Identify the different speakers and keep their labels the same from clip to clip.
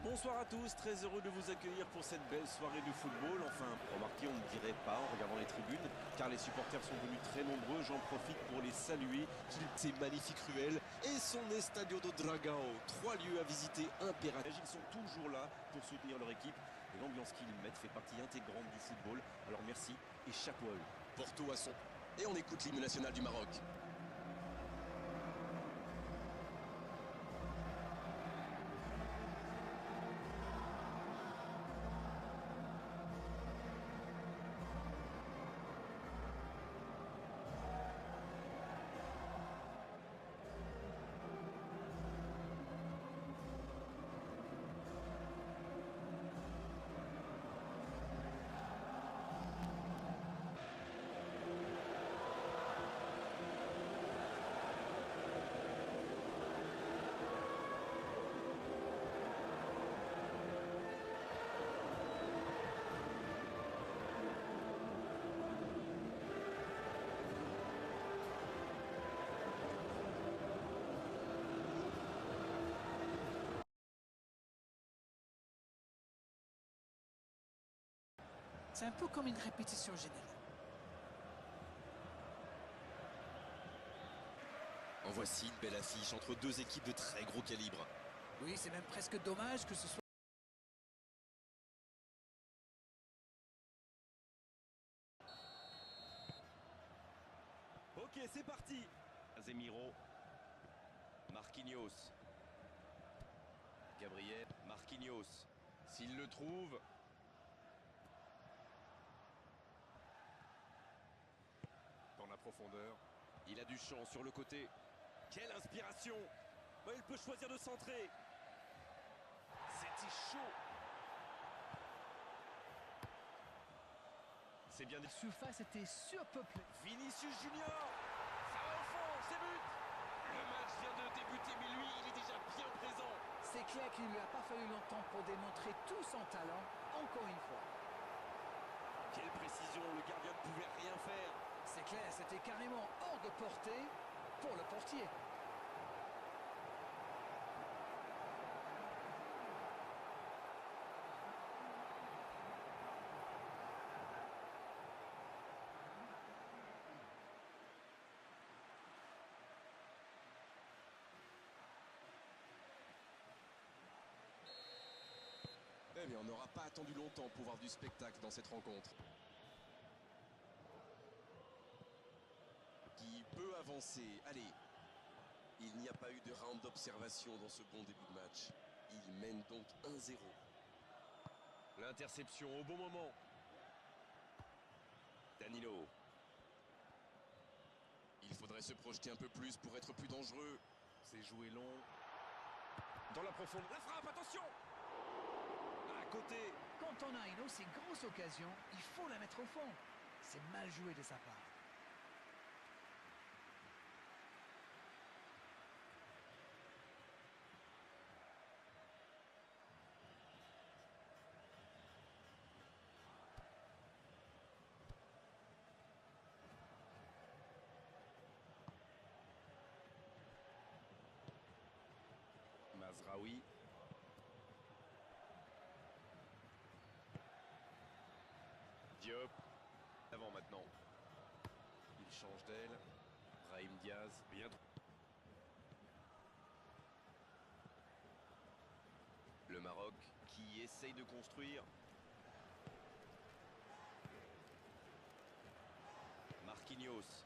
Speaker 1: bonsoir à tous, très heureux de vous accueillir pour cette belle soirée de football. Enfin, remarquez, on ne dirait pas en regardant les tribunes, car les supporters sont venus très nombreux. J'en profite pour les saluer. Ces magnifiques ruelles et son Estadio do Dragão. 3 lieux à visiter impératifs. Ils sont toujours là pour soutenir leur équipe. Et l'ambiance qu'ils mettent fait partie intégrante du football. Alors merci et chapeau à eux.
Speaker 2: Porto à son... Et on écoute l'hymne national du Maroc.
Speaker 3: C'est un peu comme une répétition générale.
Speaker 2: En voici une belle affiche entre deux équipes de très gros calibre.
Speaker 3: Oui, c'est même presque dommage que ce soit...
Speaker 1: Ok, c'est parti.
Speaker 2: Casemiro. Marquinhos. Gabriel. Marquinhos. S'il le trouve... Dans la profondeur. Il a du champ sur le côté.
Speaker 1: Quelle inspiration. Il peut choisir de centrer.
Speaker 2: C'était chaud. C'est bien...
Speaker 3: La surface était surpeuplée.
Speaker 1: Vinicius Junior. Ça va au fond, c'est but.
Speaker 2: Le match vient de débuter, mais lui, il est déjà bien présent.
Speaker 3: C'est clair qu'il ne lui a pas fallu longtemps pour démontrer tout son talent, encore une fois.
Speaker 1: Quelle précision, le gardien ne pouvait rien faire.
Speaker 3: C'est clair, c'était carrément hors de portée pour le portier.
Speaker 2: Eh bien, on n'aura pas attendu longtemps pour voir du spectacle dans cette rencontre. Qui peut avancer. Allez, il n'y a pas eu de round d'observation dans ce bon début de match. Il mène donc 1-0. L'interception au bon moment. Danilo. Il faudrait se projeter un peu plus pour être plus dangereux. C'est joué long. Dans la profondeur.
Speaker 1: La frappe, attention. À côté.
Speaker 3: Quand on a une aussi grosse occasion, il faut la mettre au fond. C'est mal joué de sa part.
Speaker 2: Mazraoui. Diop. Avant maintenant. Il change d'aile. Brahim Diaz. Bien. Le Maroc qui essaye de construire. Marquinhos.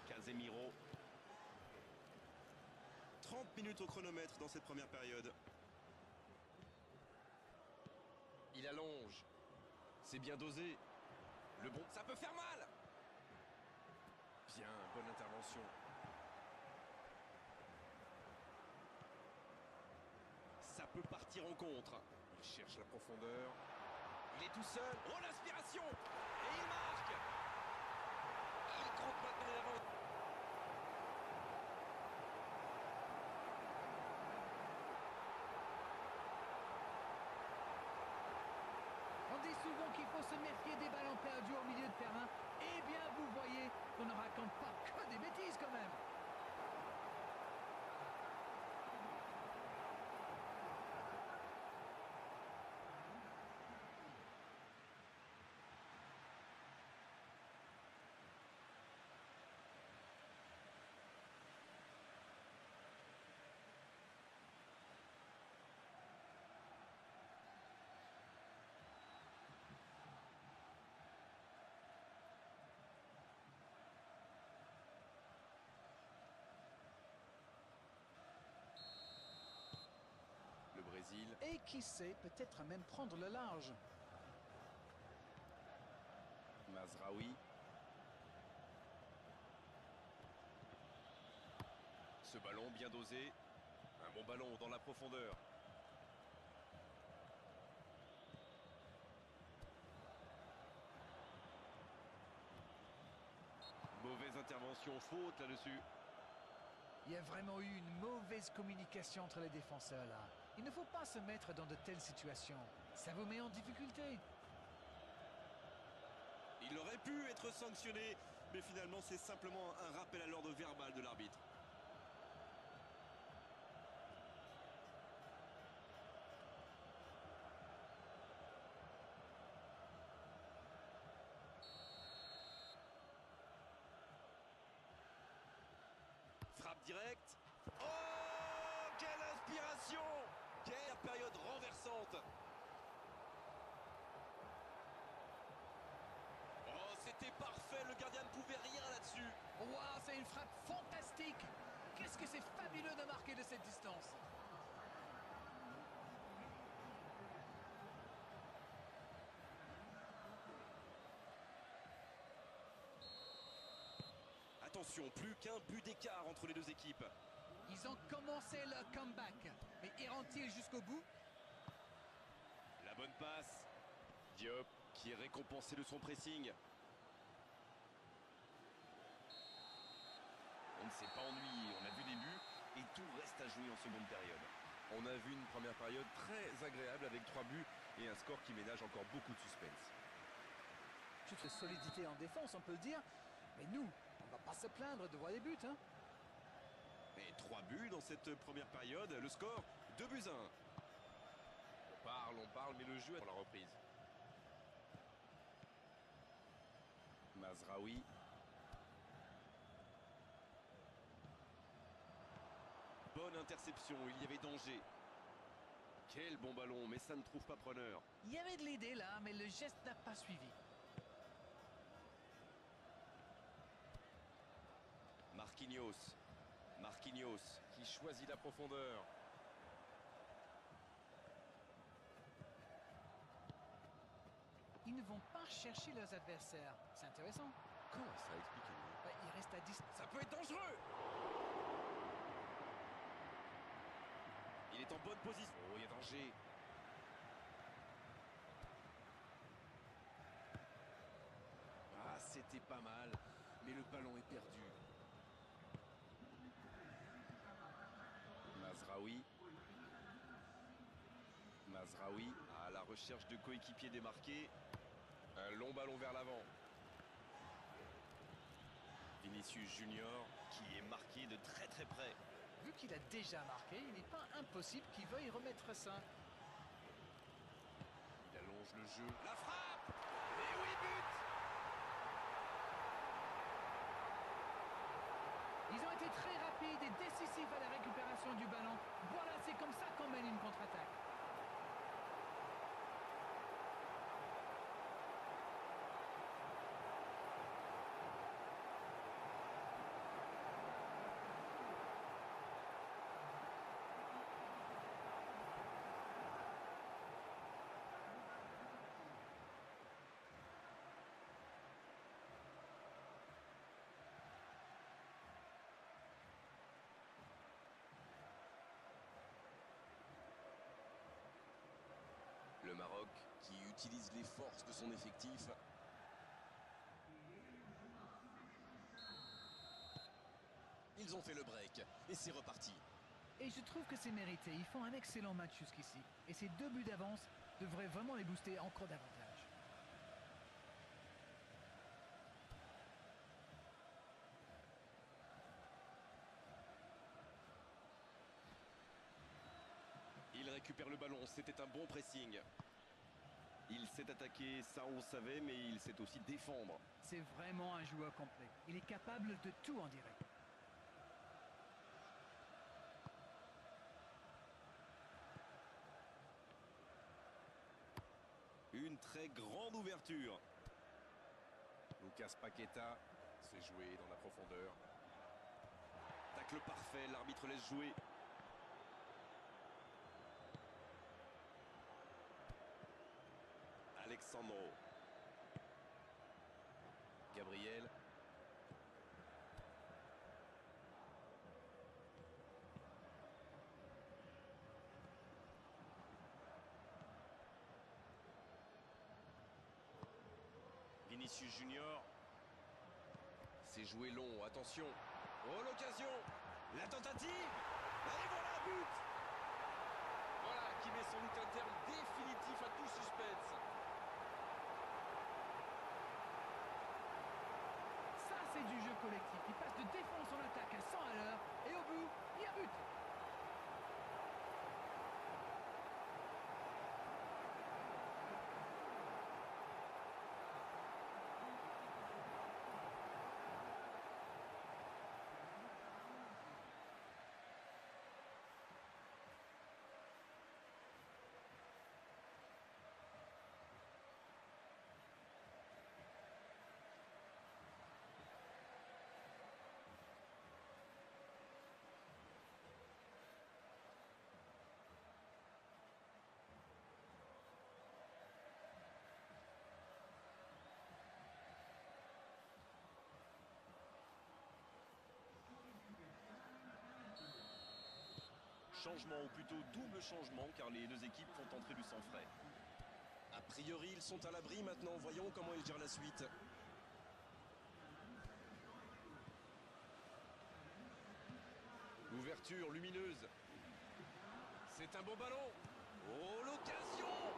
Speaker 2: Casemiro.
Speaker 1: 30 minutes au chronomètre dans cette première période.
Speaker 2: Il allonge. C'est bien dosé. Le bon...
Speaker 1: Ça peut faire mal.
Speaker 2: Bien, bonne intervention. Ça peut partir en contre. Il cherche la profondeur.
Speaker 1: Il est tout seul. Oh, l'inspiration. Et il marque. Il compte maintenant l'avant.
Speaker 3: On dit souvent qu'il faut se méfier des ballons perdus au milieu de terrain. Eh bien, vous voyez qu'on ne raconte pas que des bêtises quand même.
Speaker 2: facile.
Speaker 3: Et qui sait, peut-être même prendre le large.
Speaker 2: Mazraoui. Ce ballon bien dosé. Un bon ballon dans la profondeur. Mauvaise intervention, faute là-dessus.
Speaker 3: Il y a vraiment eu une mauvaise communication entre les défenseurs là. Il ne faut pas se mettre dans de telles situations. Ça vous met en difficulté.
Speaker 1: Il aurait pu être sanctionné, mais finalement c'est simplement un rappel à l'ordre verbal de l'arbitre. Frappe directe. Oh, quelle inspiration! Quelle période renversante! Oh, c'était parfait, le gardien ne pouvait rien là-dessus.
Speaker 3: Waouh, c'est une frappe fantastique. Qu'est-ce que c'est fabuleux de marquer de cette distance.
Speaker 1: Attention, plus qu'un but d'écart entre les deux équipes.
Speaker 3: Ils ont commencé leur comeback. Mais iront-ils jusqu'au bout?
Speaker 1: La bonne passe. Diop qui est récompensé de son pressing. On ne s'est pas ennuyé, on a vu des buts et tout reste à jouer en seconde période.
Speaker 2: On a vu une première période très agréable avec 3 buts et un score qui ménage encore beaucoup de suspense.
Speaker 3: Toute solidité en défense, on peut le dire. Mais nous, on va pas se plaindre de voir des buts, hein.
Speaker 1: Et 3 buts dans cette première période, le score 2-1.
Speaker 2: On parle, mais le jeu est pour la reprise. Mazraoui.
Speaker 1: Bonne interception, il y avait danger. Quel bon ballon, mais ça ne trouve pas preneur.
Speaker 3: Il y avait de l'idée là, mais le geste n'a pas suivi.
Speaker 2: Marquinhos qui choisit la profondeur.
Speaker 3: Ils ne vont pas chercher leurs adversaires. C'est intéressant.
Speaker 2: Comment ça, expliquez-moi.
Speaker 3: Bah, ils restent à 10.
Speaker 1: Ça peut être dangereux. Il est en bonne position. Oh, il y a danger. Ah, c'était pas mal, mais le ballon est perdu.
Speaker 2: Mazraoui
Speaker 1: À la recherche de coéquipiers démarqués.
Speaker 2: un long ballon vers l'avant.
Speaker 1: Vinicius Junior qui est marqué de très près.
Speaker 3: Vu qu'il a déjà marqué, il n'est pas impossible qu'il veuille remettre ça.
Speaker 2: Il allonge le jeu.
Speaker 1: La frappe. Et oui, but.
Speaker 3: Ils ont été très rapides et décisifs à la récupération du ballon. Voilà, c'est comme ça qu'on mène une contre-attaque.
Speaker 2: Le Maroc qui utilise les forces de son effectif. Ils ont fait le break et c'est reparti.
Speaker 3: Et je trouve que c'est mérité. Ils font un excellent match jusqu'ici. Et ces 2 buts d'avance devraient vraiment les booster encore davantage.
Speaker 1: Il récupère le ballon, c'était un bon pressing. Il s'est attaqué, ça on le savait, mais il sait aussi défendre.
Speaker 3: C'est vraiment un joueur complet. Il est capable de tout en direct.
Speaker 1: Une très grande ouverture.
Speaker 2: Lucas Paqueta s'est joué dans la profondeur.
Speaker 1: Tacle parfait, l'arbitre laisse jouer.
Speaker 2: Alexandro. Gabriel. Vinicius Junior. C'est joué long, attention. Oh, l'occasion. La tentative. Et voilà un but.
Speaker 1: Voilà qui met sans doute un terme définitif à tout suspense.
Speaker 3: Ça, c'est du jeu collectif. Il passe de défense en attaque à 100 à l'heure. Et au bout, il y a but.
Speaker 1: Changement, ou plutôt double changement, car les deux équipes font entrer du sang frais.
Speaker 2: A priori, ils sont à l'abri maintenant. Voyons comment ils gèrent la suite.
Speaker 1: Ouverture lumineuse. C'est un beau ballon.
Speaker 2: Oh, l'occasion.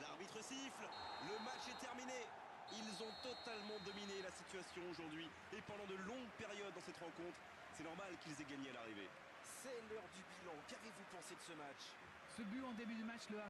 Speaker 2: L'arbitre siffle. Le match est terminé. Ils ont totalement dominé la situation aujourd'hui. Et pendant de longues périodes dans cette rencontre, c'est normal qu'ils aient gagné à l'arrivée.
Speaker 1: C'est l'heure du bilan. Qu'avez-vous pensé de ce match?
Speaker 3: Ce but en début de match le